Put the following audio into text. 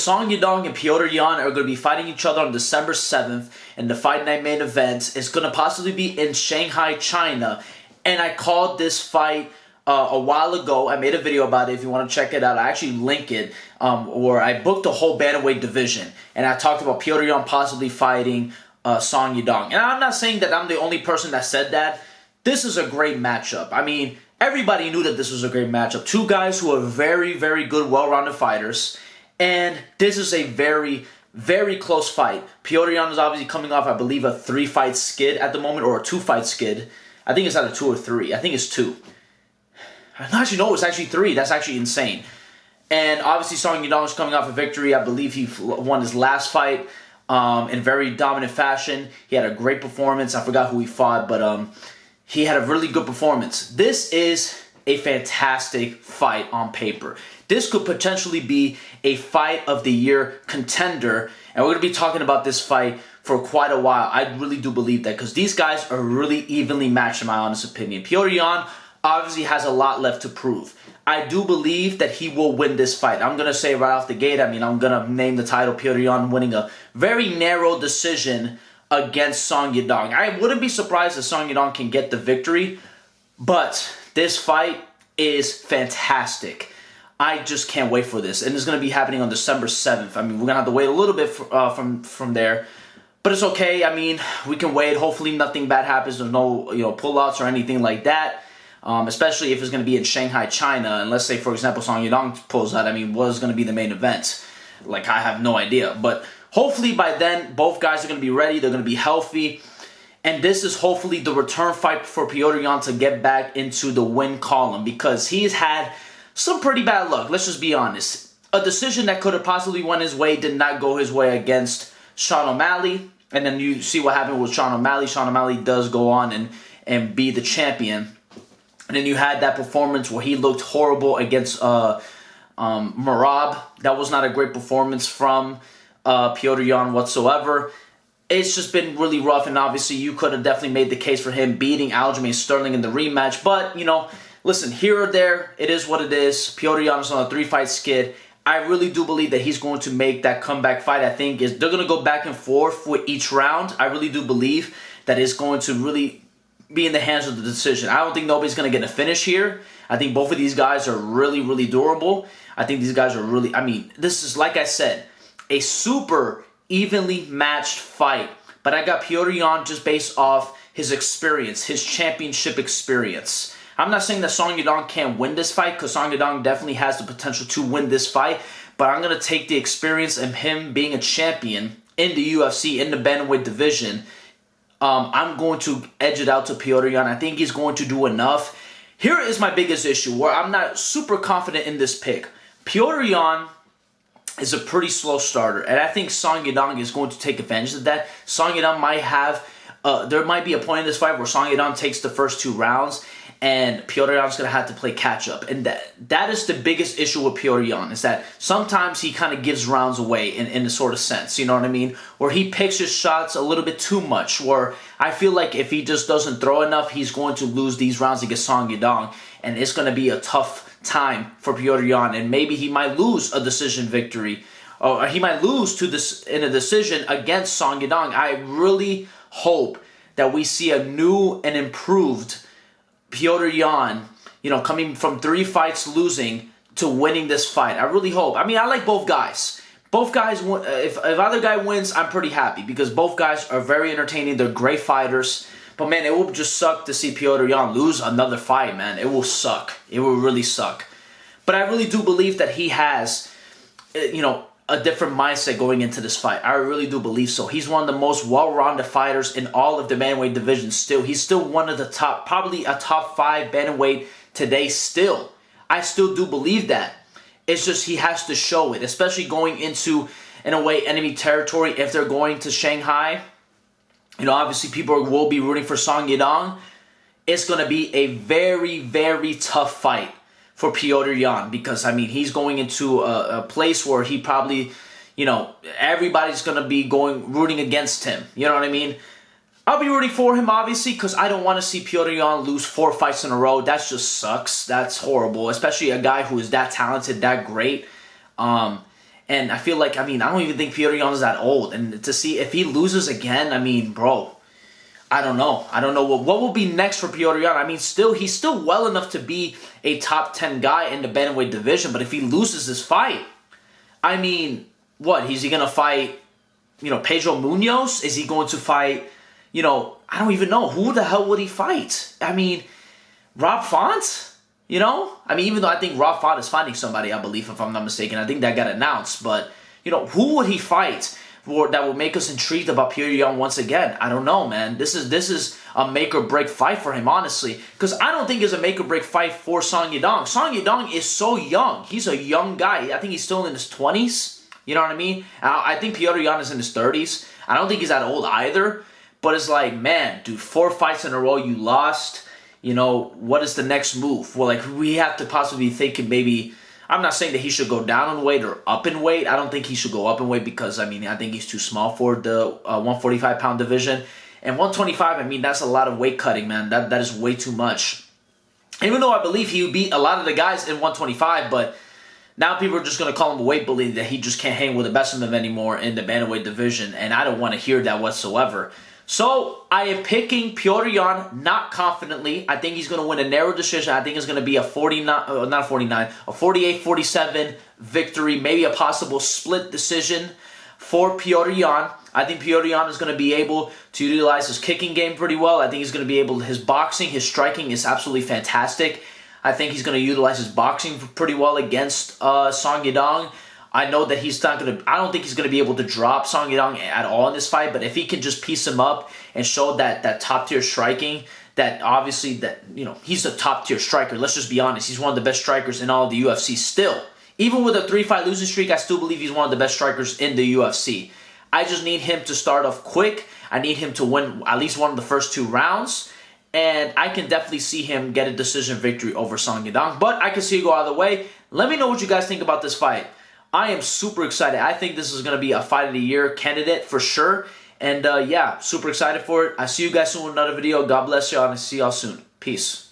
Song Yadong and Petr are going to be fighting each other on December 7th, and the Fight Night main event is going to possibly be in Shanghai, China. And I called this fight a while ago. I made a video about it. If you want to check it out, I actually link it, where I booked the whole bantamweight division, and I talked about Petr possibly fighting Song Yadong. And I'm not saying that I'm the only person that said that. This is a great matchup. I mean, everybody knew that this was a great matchup. Two guys who are very, very good, well-rounded fighters. And this is a very, very close fight. Petr is obviously coming off, I believe, a 3-fight skid at the moment, or a 2-fight skid. I think it's either 2 or 3. I think it's 2. Actually, no, it's actually 3. That's actually insane. And obviously, Song Yadong is coming off a victory. I believe he won his last fight in very dominant fashion. He had a great performance. I forgot who he fought, but he had a really good performance. This is a fantastic fight on paper. This could potentially be a fight of the year contender, and we're going to be talking about this fight for quite a while. I really do believe that, because these guys are really evenly matched in my honest opinion. Petr obviously has a lot left to prove. I do believe that he will win this fight. I'm going to say right off the gate, I mean, I'm going to name the title Petr winning a very narrow decision against Song Yadong. I wouldn't be surprised if Song Yadong can get the victory, but this fight is fantastic. I just can't wait for this, and it's going to be happening on December 7th. I mean, we're going to have to wait a little bit from there, but it's okay. I mean, we can wait. Hopefully nothing bad happens. There's no pullouts or anything like that, especially if it's going to be in Shanghai, China, and let's say, for example, Song Yadong pulls out. I mean, what is going to be the main event? Like, I have no idea, but hopefully by then, both guys are going to be ready. They're going to be healthy. And this is hopefully the return fight for Petr to get back into the win column, because he's had some pretty bad luck. Let's just be honest. A decision that could have possibly went his way did not go his way against Sean O'Malley. And then you see what happened with Sean O'Malley. Sean O'Malley does go on and be the champion. And then you had that performance where he looked horrible against Merab. That was not a great performance from Petr whatsoever. It's just been really rough, and obviously you could have definitely made the case for him beating Aljamain Sterling in the rematch. But, listen, here or there, it is what it is. Petr is on a 3-fight skid. I really do believe that he's going to make that comeback fight. I think they're going to go back and forth with each round. I really do believe that it's going to really be in the hands of the decision. I don't think nobody's going to get a finish here. I think both of these guys are really, really durable. I think these guys are really, I mean, this is, like I said, a super evenly matched fight. But I got Petr just based off his experience, his championship experience. I'm not saying that Song Yadong can't win this fight, because Song Yadong definitely has the potential to win this fight. But I'm going to take the experience of him being a champion in the UFC, in the bantamweight division. I'm going to edge it out to Petr. I think he's going to do enough. Here is my biggest issue, where I'm not super confident in this pick. Petr is a pretty slow starter, and I think Song Yadong is going to take advantage of that. Song Yadong might have, there might be a point in this fight where Song Yadong takes the first 2 rounds, and Petr is going to have to play catch-up. And that is the biggest issue with Petr, is that sometimes he kind of gives rounds away in a sort of sense, you know what I mean? Where he picks his shots a little bit too much, where I feel like if he just doesn't throw enough, he's going to lose these rounds against Song Yadong, and it's going to be a tough time for Petr, and maybe he might lose a decision victory, or he might lose in a decision against Song Yadong. I really hope that we see a new and improved Petr, coming from 3 fights losing to winning this fight. I really hope. I mean, I like both guys. Both guys, if either guy wins, I'm pretty happy, because both guys are very entertaining. They're great fighters. But, man, it will just suck to see Petr lose another fight, man. It will suck. It will really suck. But I really do believe that he has, a different mindset going into this fight. I really do believe so. He's one of the most well-rounded fighters in all of the bantamweight division still. He's still one of the top, probably a top 5 bantamweight today still. I still do believe that. It's just he has to show it, especially going into, in a way, enemy territory if they're going to Shanghai. Obviously people will be rooting for Song Yadong. It's going to be a very, very tough fight for Petr, because, I mean, he's going into a place where he probably, everybody's going to be rooting against him. You know what I mean? I'll be rooting for him, obviously, because I don't want to see Petr lose 4 fights in a row. That just sucks. That's horrible, especially a guy who is that talented, that great. And I feel like, I mean, I don't even think Petr Yan is that old. And to see if he loses again, I mean, bro, I don't know. I don't know what will be next for Petr Yan. I mean, he's still well enough to be a top 10 guy in the bantamweight division. But if he loses this fight, I mean, what? Is he going to fight, Pedro Munoz? Is he going to fight, I don't even know. Who the hell would he fight? I mean, Rob Font? I mean, even though I think Rob Font is fighting somebody, I believe, if I'm not mistaken. I think that got announced. But, who would he fight that will make us intrigued about Petr Yan once again? I don't know, man. This is a make-or-break fight for him, honestly. Because I don't think it's a make-or-break fight for Song Yadong. Song Yadong is so young. He's a young guy. I think he's still in his 20s. You know what I mean? I think Petr Yan is in his 30s. I don't think he's that old either. But it's like, man, dude, 4 fights in a row you lost. What is the next move? Well, like, we have to possibly be thinking maybe, I'm not saying that he should go down in weight or up in weight. I don't think he should go up in weight because, I mean, I think he's too small for the 145-pound division. And 125, I mean, that's a lot of weight cutting, man. That is way too much. Even though I believe he beat a lot of the guys in 125, but now people are just going to call him a weight bully, that he just can't hang with the best of them anymore in the bantamweight division. And I don't want to hear that whatsoever. So, I am picking Petr Yan, not confidently. I think he's going to win a narrow decision. I think it's going to be a 48-47 victory, maybe a possible split decision for Petr Yan. I think Petr Yan is going to be able to utilize his kicking game pretty well. I think he's going to be able, his boxing, his striking is absolutely fantastic. I think he's going to utilize his boxing pretty well against Song Yadong. I know that he's not going to, I don't think he's going to be able to drop Song Yadong at all in this fight, but if he can just piece him up and show that top-tier striking, that obviously that, he's a top-tier striker. Let's just be honest. He's one of the best strikers in all of the UFC still. Even with a 3-fight losing streak, I still believe he's one of the best strikers in the UFC. I just need him to start off quick. I need him to win at least one of the first 2 rounds. And I can definitely see him get a decision victory over Song Yadong. But I can see it go either way. Let me know what you guys think about this fight. I am super excited. I think this is going to be a fight of the year candidate for sure. And yeah, super excited for it. I see you guys soon with another video. God bless y'all and I see y'all soon. Peace.